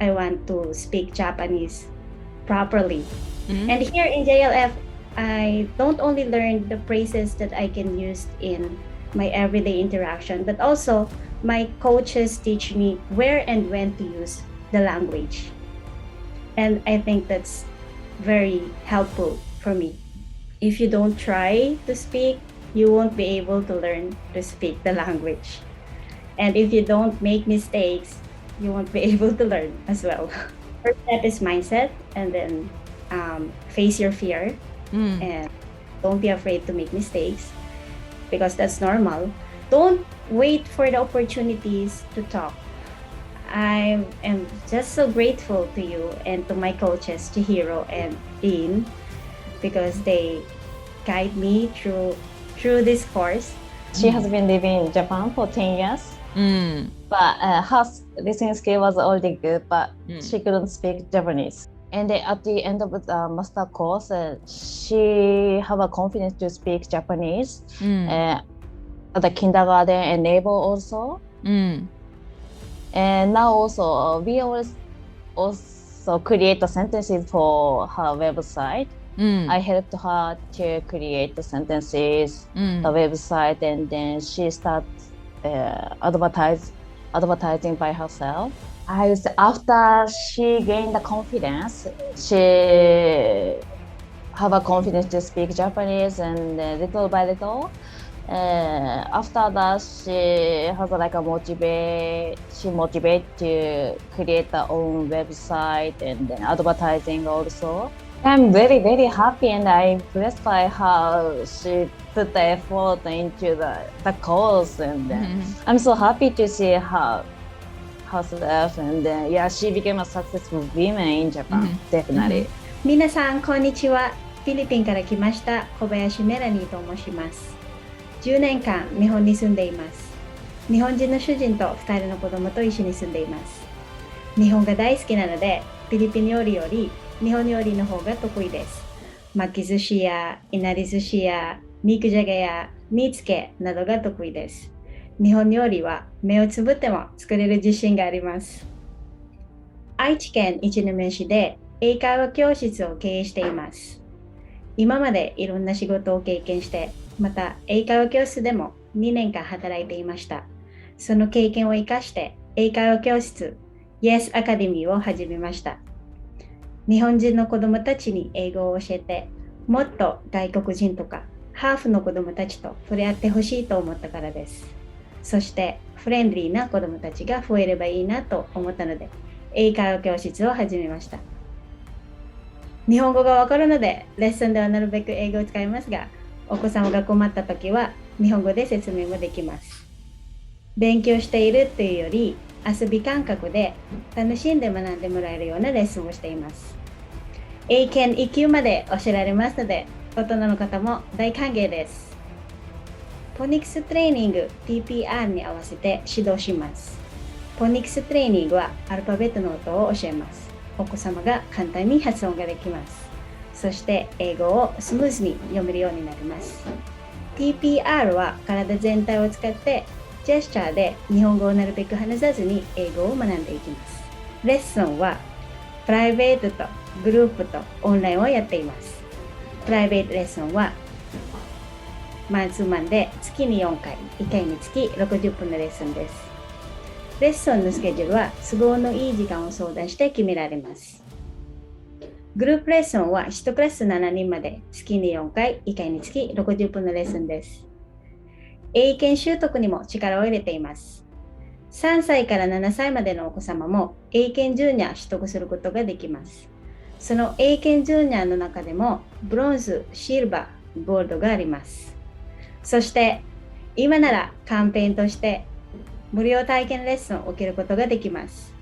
I want to speak Japanese properly. Mm-hmm. And here in JLF, I don't only learn the phrases that I can use in my everyday interaction, but also my coaches teach me where and when to use the language. And I think that's very helpful for me. If you don't try to speak, you won't be able to learn to speak the language. And if you don't make mistakes, you won't be able to learn as well. First step is mindset, and then face your fear, and don't be afraid to make mistakes because that's normal. Don't wait for the opportunities to talk. I am just so grateful to you and to my coaches, Chihiro and Dean, because they guide me through this course. She has been living in Japan for 10 years, but her listening skill was already good, but she couldn't speak Japanese. And at the end of the master course, she have a confidence to speak Japanese at the kindergarten and level also. And now also we also create the sentences for her website. I helped her to create the sentences, the website, and then she starts advertising by herself. After she gained the confidence, she have a confidence to speak Japanese, and little by little, after that she has like she motivate to create her own website and then advertising also. I'm very, very happy, and I'm impressed by how she put the effort into the course, and I'm so happy to see herself, and she became a successful woman in Japan, definitely. 皆さんこんにちは。フィリピンから来ました小林メラニーと申します。10年間日本に住んでいます。日本人の主人と2人の子供と一緒に住んでいます。日本が大好きなので、フィリピン料理より日本料理の方が得意です。巻き寿司やいなり寿司や肉じゃがや煮付けなどが得意です。日本料理は目をつぶっても作れる自信があります。愛知県一宮市で英会話教室を経営しています。今までいろんな仕事を経験して、また英会話教室でも2年間働いていました。その経験を生かして英会話教室 Yes アカデミーを始めました。日本人の子どもたちに英語を教えて、もっと外国人とかハーフの子どもたちと触れ合ってほしいと思ったからです。そしてフレンドリーな子どもたちが増えればいいなと思ったので、英会話教室を始めました。日本語がわかるので、レッスンではなるべく英語を使いますが、お子様が困ったときは日本語で説明もできます。勉強しているというより、遊び感覚で楽しんで学んでもらえるようなレッスンをしています。英検1級まで教えられますので、大人の方も大歓迎です。ポニックストレーニング TPR に合わせて指導します。ポニックストレーニングはアルファベットの音を教えます。お子様が簡単に発音ができます。そして英語をスムーズに読めるようになります。TPR は体全体を使ってジェスチャーで日本語をなるべく話さずに英語を学んでいきます。レッスンはプライベートとグループとオンラインをやっています。プライベートレッスンはマンツーマンで月に4回、1回につき60分のレッスンです。レッスンのスケジュールは都合のいい時間を相談して決められます。グループレッスンは1クラス7人まで月に4回、1回につき60分のレッスンです。英検習得にも力を入れています。3歳から7歳までのお子様も英検ジュニア取得することができます。その英検ジュニアの中でもブロンズ、シルバー、ゴールドがあります。そして今ならキャンペーンとして無料体験レッスンを受けることができます。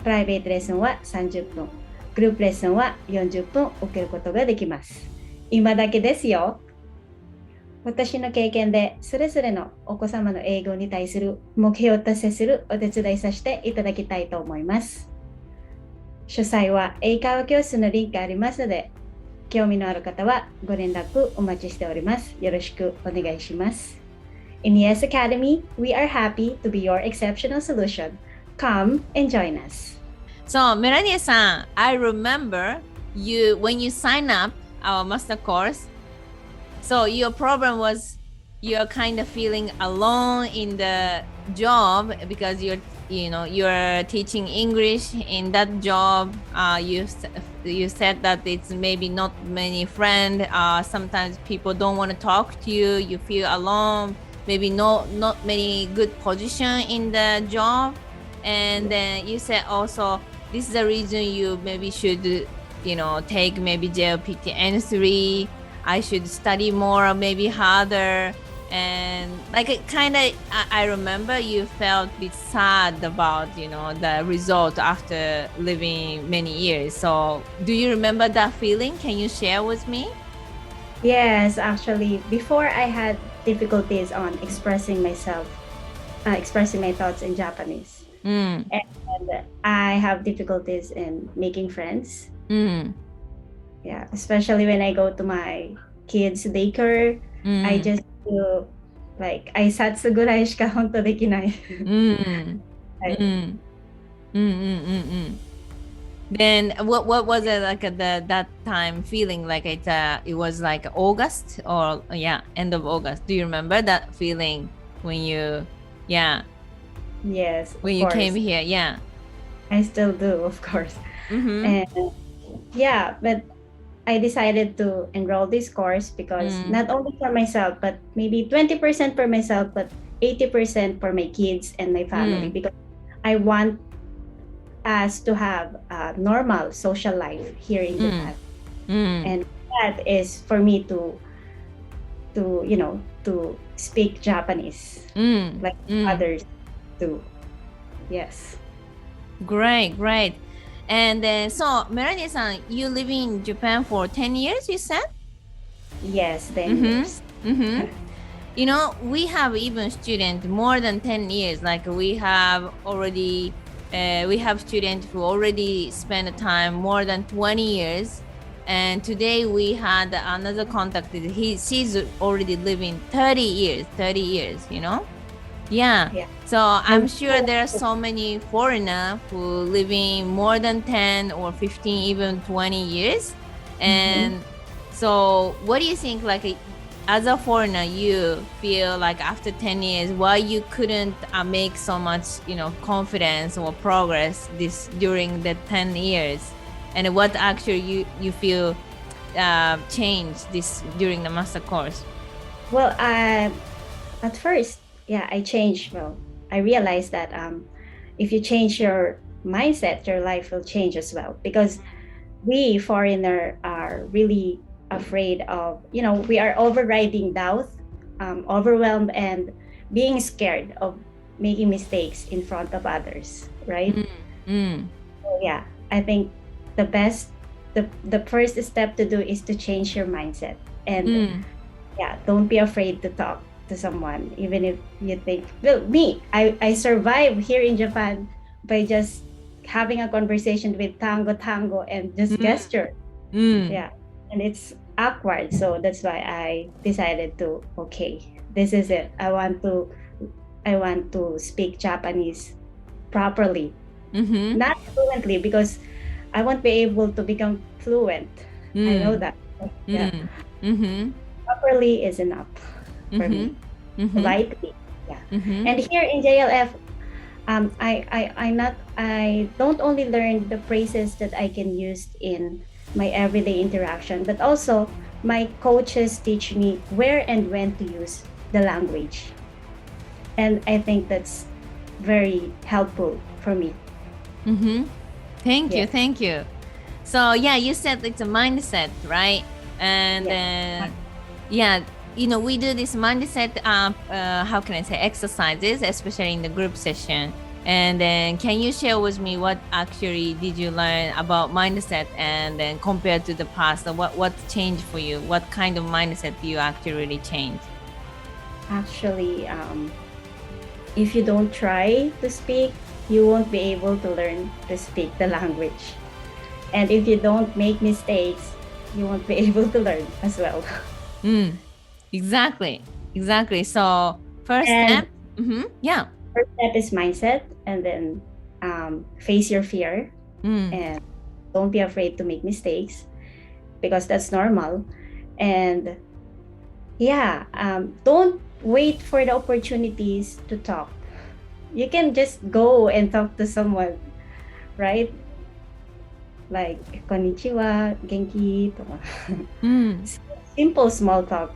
プライベートレッスンは30分、グループレッスンは40分受けることができます。今だけですよ。私の経験でそれぞれのお子様の英語に対する目標を達成するお手伝いさせていただきたいと思います。詳細は英会話教室のリンクありますので、興味のある方はご連絡お待ちしております。よろしくお願いします。In Yes Academy, we are happy to be your exceptional solution. Come and join us. So, Melanie-san, I remember you when you sign up our master course. So your problem was you're kind of feeling alone in the job because you're teaching English in that job. You said that it's maybe not many friends. Sometimes people don't want to talk to you. You feel alone. Maybe not many good position in the job. And then you said also this is the reason you maybe should take maybe JLPT-N3. I should study more or maybe harder. And like it kind of, I remember you felt a bit sad about, the result after living many years. So do you remember that feeling? Can you share with me? Yes, actually, before I had difficulties on expressing myself, expressing my thoughts in Japanese. Mm. And I have difficulties in making friends. Mm. Yeah, especially when I go to my kids' daycare, I just feel like 挨拶ぐらいしか本当できない。はい。Then what was it like that time feeling like it was like August or end of August? Do you remember that feeling when you Yes, when of you course. came here? Yeah. I still do, of course. Mm-hmm. And yeah, but I decided to enroll this course because not only for myself, but maybe 20% for myself, but 80% for my kids and my family, because I want us to have a normal social life here in Japan. And that is for me to speak Japanese like others do. Yes. Great. And then, so Melanie-san, you live in Japan for 10 years, you said? Yes, 10 years. We have even students more than 10 years. Like we have students who already spent time more than 20 years. And today we had another contact. She's already living 30 years, Yeah. So I'm sure there are so many foreigners who living more than 10 or 15, even 20 years. And so what do you think, like as a foreigner, you feel like after 10 years, why you couldn't make so much, confidence or progress during the 10 years? And what actually you feel changed this during the master course? Well, at first, I changed. Well, I realized that if you change your mindset, your life will change as well. Because we foreigner are really afraid of, we are overriding doubt, overwhelmed, and being scared of making mistakes in front of others, right? So, yeah, I think the first step to do is to change your mindset. And don't be afraid to talk to someone, even if you think, well, I survive here in Japan by just having a conversation with tango and just gesture. Yeah, and it's awkward, so that's why I decided to, okay, this is it. I want to speak Japanese properly, not fluently, because I won't be able to become fluent. I know that. Yeah. Properly is enough for me. Lightly. Yeah. And here in JLF, I don't only learn the phrases that I can use in my everyday interaction, but also my coaches teach me where and when to use the language. And I think that's very helpful for me. Thank you. So you said it's a mindset, right? And we do this mindset how can I say exercises, especially in the group session. And then can you share with me what actually did you learn about mindset, and then compared to the past, what changed for you? What kind of mindset do you actually really change? Actually, if you don't try to speak, you won't be able to learn to speak the language. And if you don't make mistakes, you won't be able to learn as well. Exactly. So first step, First step is mindset, and then face your fear. and don't be afraid to make mistakes because that's normal. And yeah, don't wait for the opportunities to talk. You can just go and talk to someone, right? Like, konnichiwa, genki, とか simple small talk.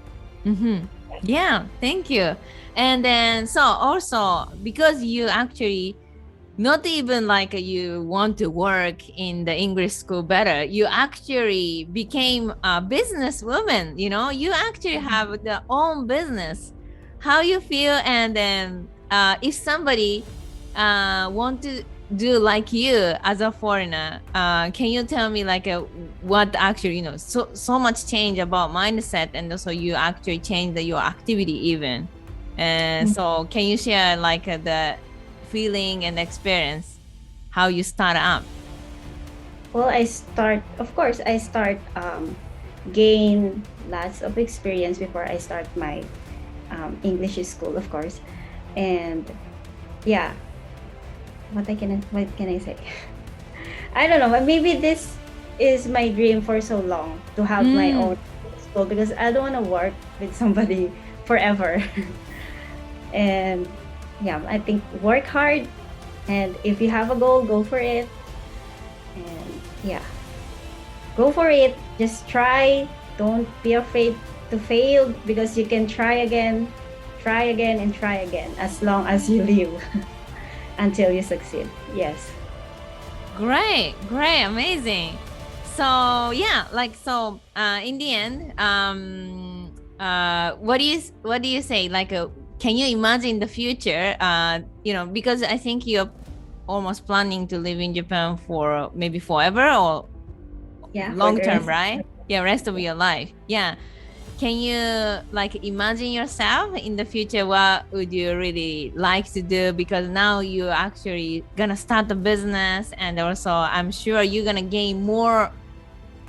Yeah, thank you. And then, so also, because you actually not even like you want to work in the English school better, you actually became a businesswoman, you know, you actually have the own business. How you feel, and then if somebody want to do like you as a foreigner, can you tell me like what actually, you know, so much change about mindset, and also you actually changed your activity even. And so can you share like the feeling and experience, how you start up? Well, of course, I start gain lots of experience before I start my English school, of course. And yeah, what can I say? I don't know, but maybe this is my dream for so long to have my own school because I don't want to work with somebody forever. And yeah, I think work hard, and if you have a goal, go for it. And yeah, go for it. Just try. Don't be afraid to fail because you can try again, and try again as long as you live until you succeed. Yes. Great, amazing. So yeah, like so in the end, what do you say, like can you imagine the future, you know, because I think you're almost planning to live in Japan for maybe forever or long term, right? Yeah, rest of your life. Yeah. Can you like imagine yourself in the future? What would you really like to do? Because now you're actually gonna start a business, and also I'm sure you're gonna gain more,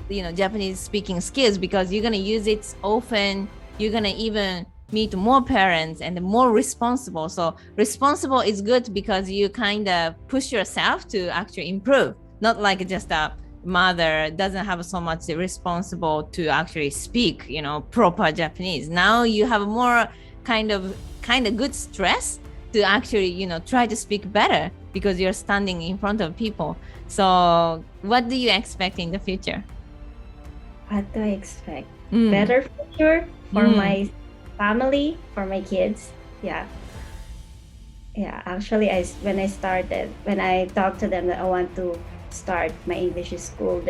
you know, Japanese speaking skills because you're gonna use it often. You're gonna even meet more parents and more responsible. So responsible is good because you kind of push yourself to actually improve, not like just a mother doesn't have so much responsible to actually speak, you know, proper Japanese. Now you have more kind of good stress to actually, you know, try to speak better because you're standing in front of people. So what do you expect in the future? What do I expect? Better future for my family, for my kids. Yeah. Actually, when I talked to them that I want to start my English school,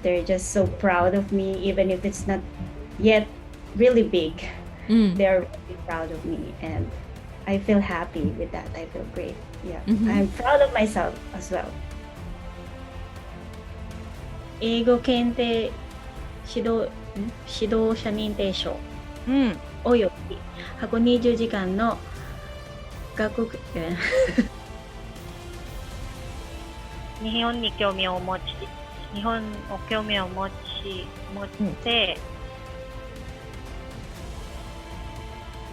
they're just so proud of me, even if it's not yet really big. They're really proud of me, and I feel happy with that. I feel great. Yeah. I'm proud of myself as well. 英語検定指導者認定証および箱20時間の学国日本に興味を持って、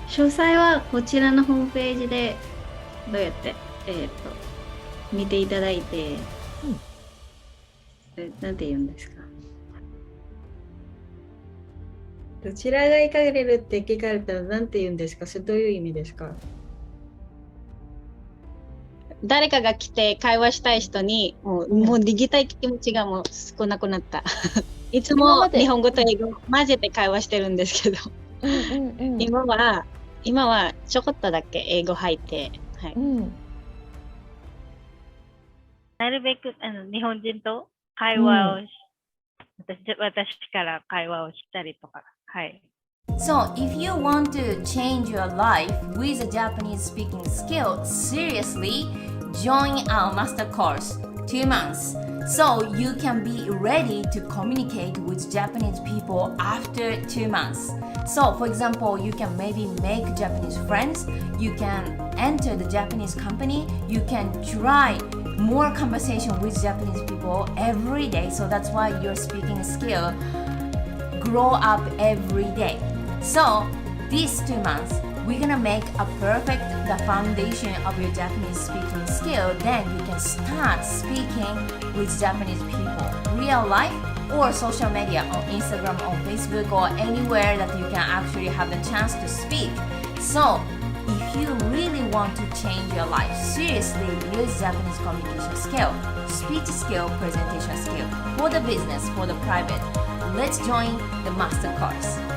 詳細はこちらのホームページでどうやって見ていただいて、なんて言うんですか。どちらが行かれるって聞かれたらなんて言うんですか。それどういう意味ですか。誰かが来て会話したい人にもう逃げたい気持ちがもう少なくなった。いつも日本語と英語混ぜて会話してるんですけど、今はちょこっとだけ英語入って、はい。なるべく日本人と会話を私から会話をしたりとか、はい。So, if you want to change your life with a Japanese speaking skill, seriously, join our master course, 2 months. So, you can be ready to communicate with Japanese people after 2 months. So, for example, you can maybe make Japanese friends, you can enter the Japanese company, you can try more conversation with Japanese people every day. So, that's why your speaking skill grow up every day. So, these 2 months, we're gonna make a perfect the foundation of your Japanese speaking skill. Then you can start speaking with Japanese people, real life or social media, on Instagram, on Facebook, or anywhere that you can actually have the chance to speak. So if you really want to change your life, seriously use Japanese communication skill, speech skill, presentation skill, for the business, for the private. Let's join the master course.